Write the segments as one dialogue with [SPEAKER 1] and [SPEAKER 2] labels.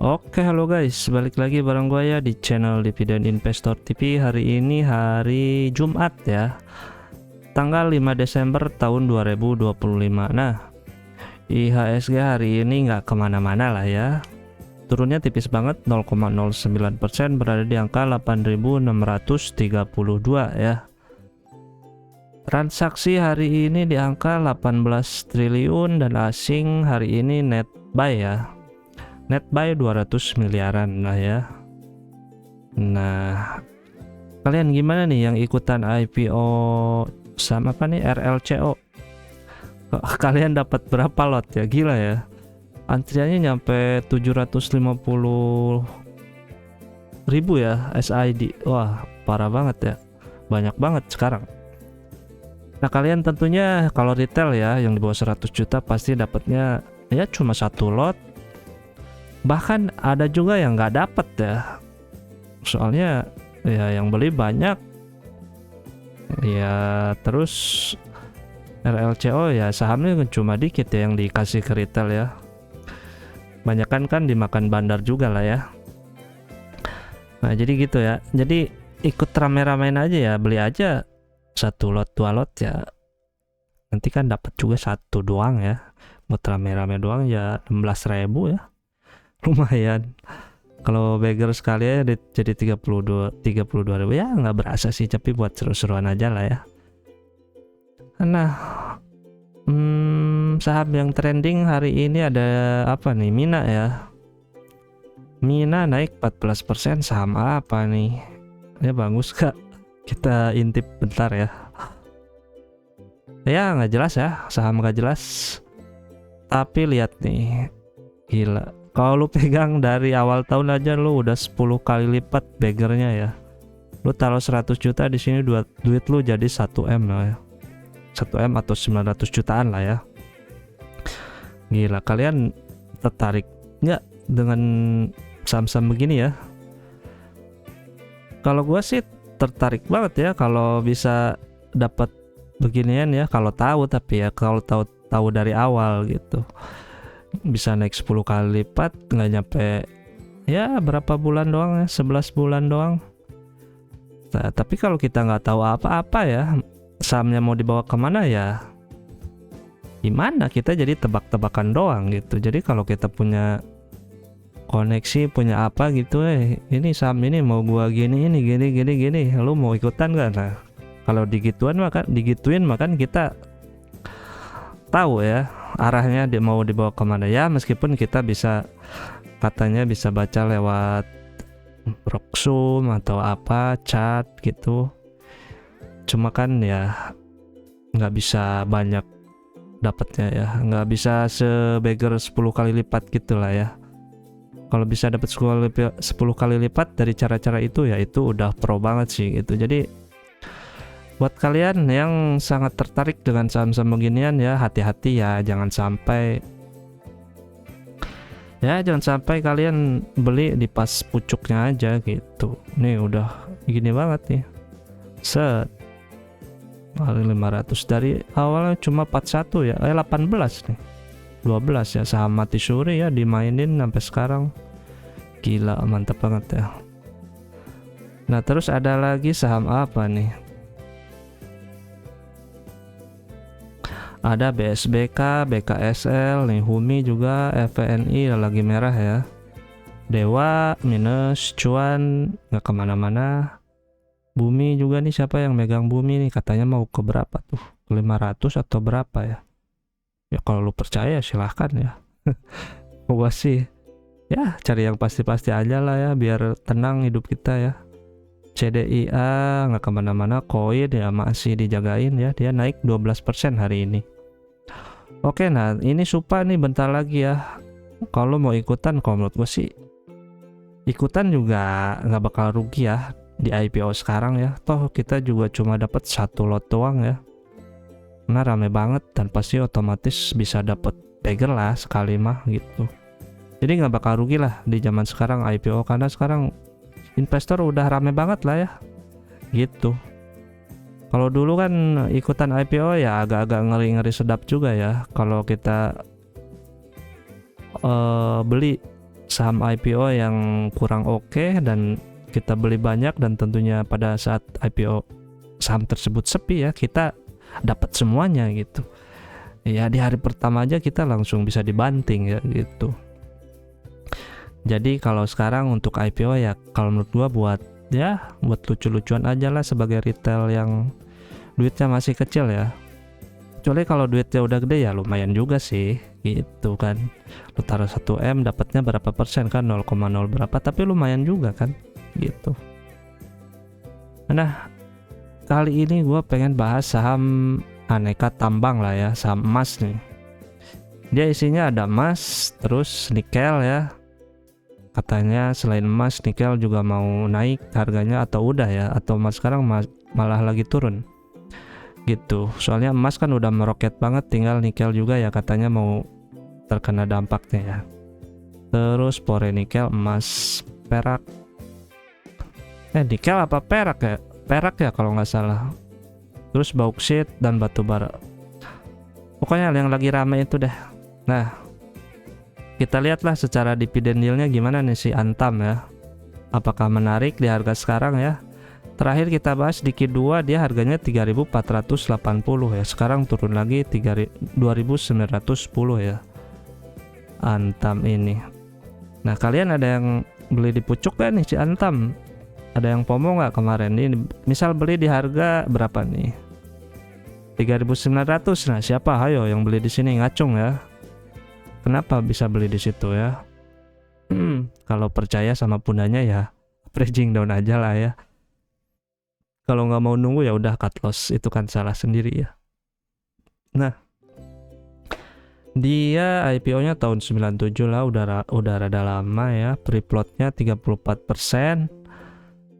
[SPEAKER 1] Oke, halo guys, balik lagi bareng gue ya di channel Dividend Investor TV. Hari ini hari Jumat ya, tanggal 5 Desember tahun 2025. Nah, IHSG hari ini nggak kemana-mana lah ya, turunnya tipis banget 0,09%, berada di angka 8.632 ya. Transaksi hari ini di angka 18 triliun dan asing hari ini net buy ya, net buy 200 miliaran lah ya. Nah, kalian gimana nih yang ikutan IPO sama apa nih RLCO? Kalian dapat berapa lot ya? Gila ya, antriannya nyampe 750.000 ya SID. Wah, parah banget ya, banyak banget sekarang. Nah, kalian tentunya kalau retail ya yang di bawah 100 juta pasti dapatnya ya cuma satu lot. Bahkan ada juga yang nggak dapet ya, soalnya ya yang beli banyak ya. Terus RLCO ya sahamnya cuma dikit ya yang dikasih ke retail ya, banyakan kan dimakan bandar juga lah ya. Nah jadi gitu ya, jadi ikut rame-ramein aja ya, beli aja satu lot dua lot ya, nanti kan dapat juga satu doang ya. Buat rame-rame doang ya 16.000 ya, lumayan. Kalau beggar sekali ya jadi 32 ribu ya, nggak berasa sih, tapi buat seru-seruan aja lah ya. Nah, saham yang trending hari ini ada apa nih? Mina ya, Mina naik 14%. Saham apa nih ya, bagus kak? Kita intip bentar ya. Ya nggak jelas ya, saham nggak jelas. Tapi lihat nih, gila. Kalau lu pegang dari awal tahun aja lu udah 10 kali lipat beggarnya ya. Lu taruh 100 juta di sini, duit lu jadi 1M lah ya. 1M atau 900 jutaan lah ya. Gila, kalian tertarik nggak dengan saham-saham begini ya? Kalau gua sih tertarik banget ya kalau bisa dapat beginian ya, kalau tahu, tapi ya kalau tahu dari awal gitu. Bisa naik 10 kali lipat, nggak nyampe ya berapa bulan doang ya, 11 bulan doang. Nah, tapi kalau kita nggak tahu apa-apa ya, sahamnya mau dibawa kemana ya gimana, kita jadi tebak-tebakan doang gitu. Jadi kalau kita punya koneksi, punya apa gitu, ini saham ini mau gua gini, lu mau ikutan gak? Nah, kalau digituin makan kita tahu ya arahnya dia mau dibawa kemana ya, meskipun kita bisa katanya bisa baca lewat Broksum atau apa chat gitu, cuma kan ya nggak bisa banyak dapatnya ya, nggak bisa sebeggar 10 kali lipat gitulah ya. Kalau bisa dapat 10 kali lipat dari cara-cara itu ya, itu udah pro banget sih gitu. Jadi buat kalian yang sangat tertarik dengan saham-saham beginian ya, hati-hati ya, jangan sampai kalian beli di pas pucuknya aja gitu. Nih udah gini banget nih, set kali 500 dari awalnya cuma 41 ya, 18 nih, 12 ya, saham mati suri ya, dimainin sampai sekarang. Gila, mantap banget ya. Nah terus ada lagi saham apa nih, ada BSBK, BKSL nih, Humi juga, FVNI lagi merah ya, Dewa minus, cuan nggak kemana-mana. Bumi juga nih, siapa yang megang Bumi nih, katanya mau ke berapa tuh, 500 atau berapa ya. Ya kalau lu percaya silahkan ya. Gua sih ya cari yang pasti-pasti aja lah ya, biar tenang hidup kita ya. CDIA nggak kemana-mana, koin ya masih dijagain ya, dia naik 12% hari ini. Oke, nah ini Supa nih bentar lagi ya. Kalau mau ikutan, kalau menurut gue sih ikutan juga nggak bakal rugi ya di IPO sekarang ya. Toh kita juga cuma dapat satu lot doang ya. Nah rame banget dan pasti otomatis bisa dapat beggar lah sekali mah gitu. Jadi nggak bakal rugi lah di zaman sekarang IPO, karena sekarang investor udah rame banget lah ya gitu. Kalau dulu kan ikutan IPO ya agak-agak ngeri-ngeri sedap juga ya, kalau kita beli saham IPO yang kurang oke dan kita beli banyak, dan tentunya pada saat IPO saham tersebut sepi ya, kita dapat semuanya gitu ya. Di hari pertama aja kita langsung bisa dibanting ya gitu. Jadi kalau sekarang untuk IPO ya, kalau menurut gua buat lucu-lucuan aja lah sebagai retail yang duitnya masih kecil ya. Kecuali kalau duitnya udah gede ya lumayan juga sih gitu kan. Lu taruh 1M dapatnya berapa persen kan, 0,0 berapa, tapi lumayan juga kan gitu. Nah, kali ini gue pengen bahas saham aneka tambang lah ya, saham emas nih. Dia isinya ada emas, terus nikel ya. Katanya selain emas, nikel juga mau naik harganya, atau udah ya, atau emas sekarang malah lagi turun gitu. Soalnya emas kan udah meroket banget, tinggal nikel juga ya katanya mau terkena dampaknya ya. Terus pore nikel, emas, perak. Nikel apa perak ya? Perak ya kalau nggak salah. Terus bauksit dan batu bara. Pokoknya yang lagi rame itu deh. Nah, kita lihatlah secara dividen yieldnya gimana nih si Antam ya. Apakah menarik di harga sekarang ya? Terakhir kita bahas di Q2 dia harganya 3.480 ya. Sekarang turun lagi 2.910 ya. Antam ini. Nah, kalian ada yang beli di pucuk gak nih si Antam? Ada yang FOMO nggak kemarin? Ini misal beli di harga berapa nih? 3.900. Nah, siapa ayo yang beli di sini ngacung ya? Kenapa bisa beli di situ ya? Kalau percaya sama pundanya ya averaging down aja lah ya. Kalau nggak mau nunggu ya udah cut loss, itu kan salah sendiri ya. Nah, dia IPO-nya tahun 97 lah, udah rada lama ya. Free float-nya 34%.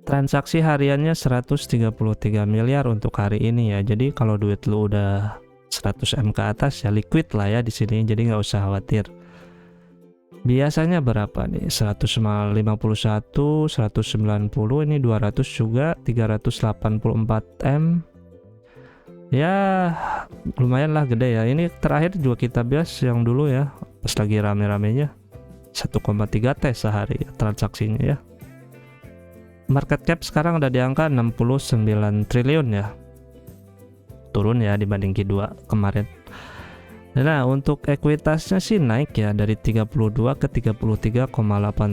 [SPEAKER 1] Transaksi hariannya 133 miliar untuk hari ini ya. Jadi kalau duit lu udah 100M ke atas ya liquid lah ya di sini. Jadi nggak usah khawatir. Biasanya berapa nih? 151, 190, ini 200 juga, 384M. Ya lumayan lah gede ya. Ini terakhir juga kita bahas yang dulu ya, pas lagi rame-ramenya 1,3 T sehari ya, transaksinya ya. Market cap sekarang udah di angka 69 triliun ya. Turun ya dibanding Q2 kemarin. Nah, untuk ekuitasnya sih naik ya dari 32 ke 33,8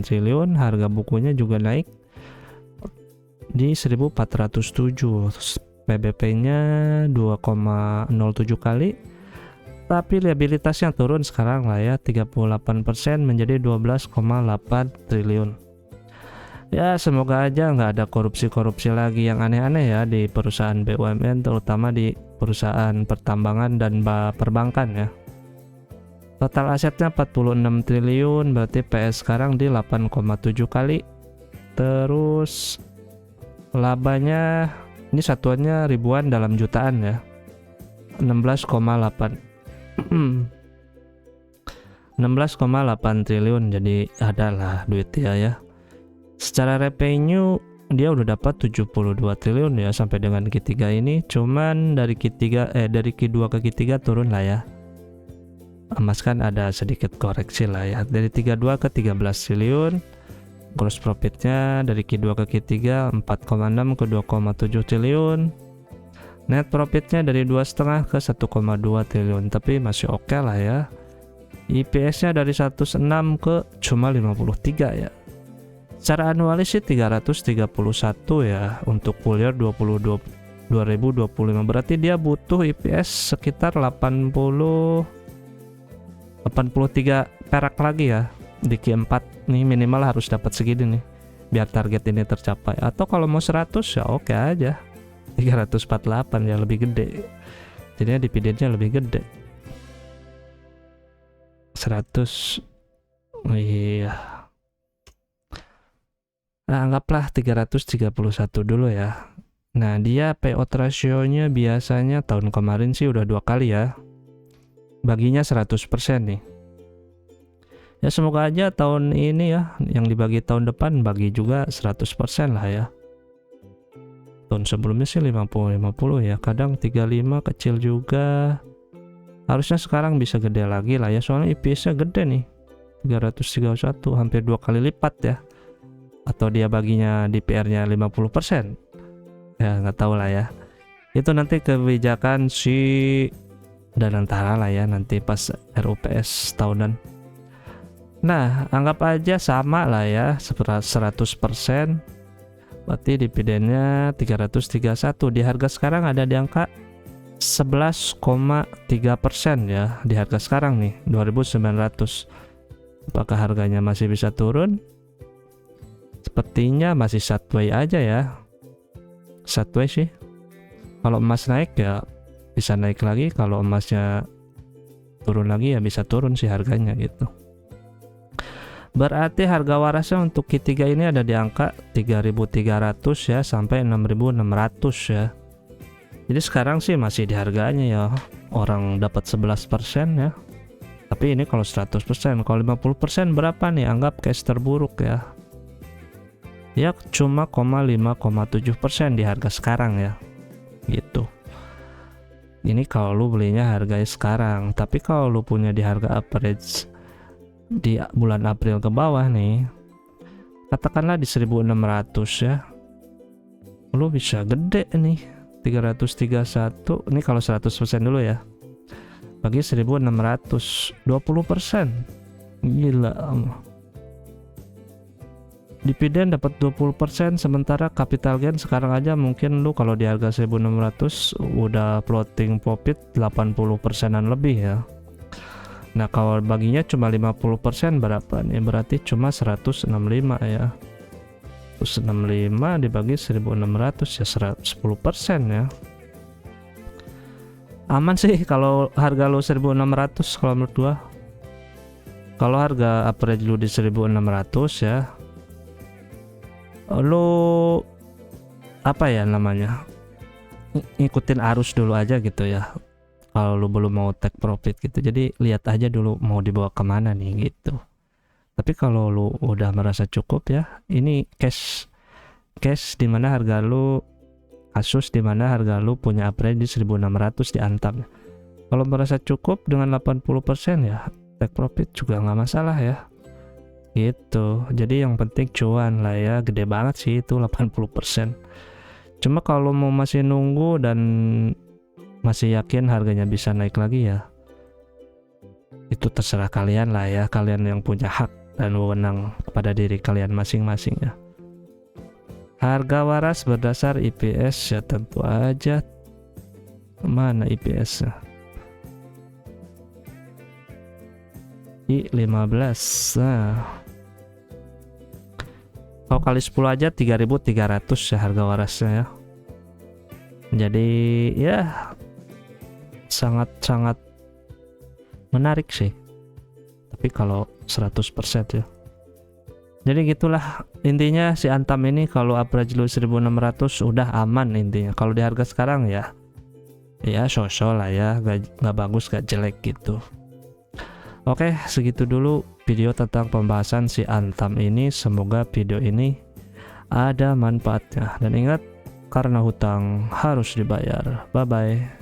[SPEAKER 1] triliun. Harga bukunya juga naik di 1407. PBP-nya 2,07 kali. Tapi liabilitasnya turun sekarang lah ya, 38% menjadi 12,8 triliun. Ya semoga aja nggak ada korupsi-korupsi lagi yang aneh-aneh ya di perusahaan BUMN, terutama di perusahaan pertambangan dan perbankan ya. Total asetnya 46 triliun, berarti PS sekarang di 8,7 kali. Terus labanya ini satuannya ribuan dalam jutaan ya, 16,8 16,8 triliun, jadi adalah duit ya. Secara revenue dia udah dapat 72 triliun ya sampai dengan Q3 ini. Cuman dari Q2 ke Q3 turun lah ya. Emas kan ada sedikit koreksi lah ya. Dari 32 ke 13 triliun. Gross profitnya dari Q2 ke Q3 4,6 ke 2,7 triliun. Net profitnya dari 2,5 ke 1,2 triliun. Tapi masih oke lah ya. EPS-nya dari 106 ke cuma 53 ya. Secara anualis sih 331 ya untuk full year 2025, berarti dia butuh EPS sekitar 83 perak lagi ya di Q4 nih, minimal harus dapat segini nih biar target ini tercapai. Atau kalau mau 100 ya oke aja 348 ya, lebih gede jadinya dividennya lebih gede 100. Iya, nah, anggaplah 331 dulu ya. Nah, dia payout ratio-nya biasanya tahun kemarin sih udah 2 kali ya. Baginya 100% nih. Ya semoga aja tahun ini ya, yang dibagi tahun depan bagi juga 100% lah ya. Tahun sebelumnya sih 50-50 ya. Kadang 35 kecil juga. Harusnya sekarang bisa gede lagi lah ya, soalnya EPS-nya gede nih. 331, hampir 2 kali lipat ya. Atau dia baginya DPR-nya 50%. Ya nggak tahu lah ya. Itu nanti kebijakan si dan antara lah ya nanti pas RUPS tahunan. Nah, anggap aja sama lah ya 100%. Berarti dividennya 331. Di harga sekarang ada di angka 11,3% ya di harga sekarang nih 2.900. Apakah harganya masih bisa turun? Sepertinya masih sideways aja ya. Sideways sih. Kalau emas naik ya bisa naik lagi, kalau emasnya turun lagi ya bisa turun sih harganya gitu. Berarti harga warasnya untuk Q3 ini ada di angka 3.300 ya sampai 6.600 ya. Jadi sekarang sih masih di harganya ya. Orang dapat 11% ya. Tapi ini kalau 100%, kalau 50% berapa nih? Anggap cash terburuk ya. Ya cuma 5,7% di harga sekarang ya. Gitu. Ini kalau lu belinya harganya sekarang. Tapi kalau lu punya di harga average di bulan April ke bawah nih, katakanlah di 1.600 ya, lu bisa gede nih 331. Ini kalau 100% dulu ya, bagi 1.600 20%. Gila. Dividen dapat 20%, sementara capital gain sekarang aja mungkin lu kalau di harga 1.600 udah floating profit 80%-an lebih ya. Nah, kalau baginya cuma 50% berapa nih? Berarti cuma 165 ya. 165 dibagi 1.600 ya 10% ya. Aman sih kalau harga lu 1.600 kalau menurut gua. Kalau harga average lu di 1.600 ya, lu apa ya namanya, ngikutin arus dulu aja gitu ya. Kalau lu belum mau take profit gitu, jadi lihat aja dulu mau dibawa kemana nih gitu. Tapi kalau lu udah merasa cukup ya, ini cash dimana harga lu kasus dimana harga lu punya average di 1.600 diantam. Kalau merasa cukup dengan 80% ya take profit juga nggak masalah ya gitu. Jadi yang penting cuan lah ya, gede banget sih itu 80%. Cuma kalau mau masih nunggu dan masih yakin harganya bisa naik lagi ya, itu terserah kalian lah ya, kalian yang punya hak dan wewenang kepada diri kalian masing-masing ya. Harga waras berdasar IPS ya tentu aja. Mana IPS-nya? I15. Nah, kalau kali 10 aja 3.300 ya harga warasnya ya. Jadi ya sangat-sangat menarik sih. Tapi kalau 100% ya. Jadi gitulah intinya si Antam ini kalau average lu 1.600 udah aman intinya. Kalau di harga sekarang ya so-so lah ya, gak bagus gak jelek gitu. Oke, segitu dulu video tentang pembahasan si Antam ini. Semoga video ini ada manfaatnya. Dan ingat, karena hutang harus dibayar. Bye-bye.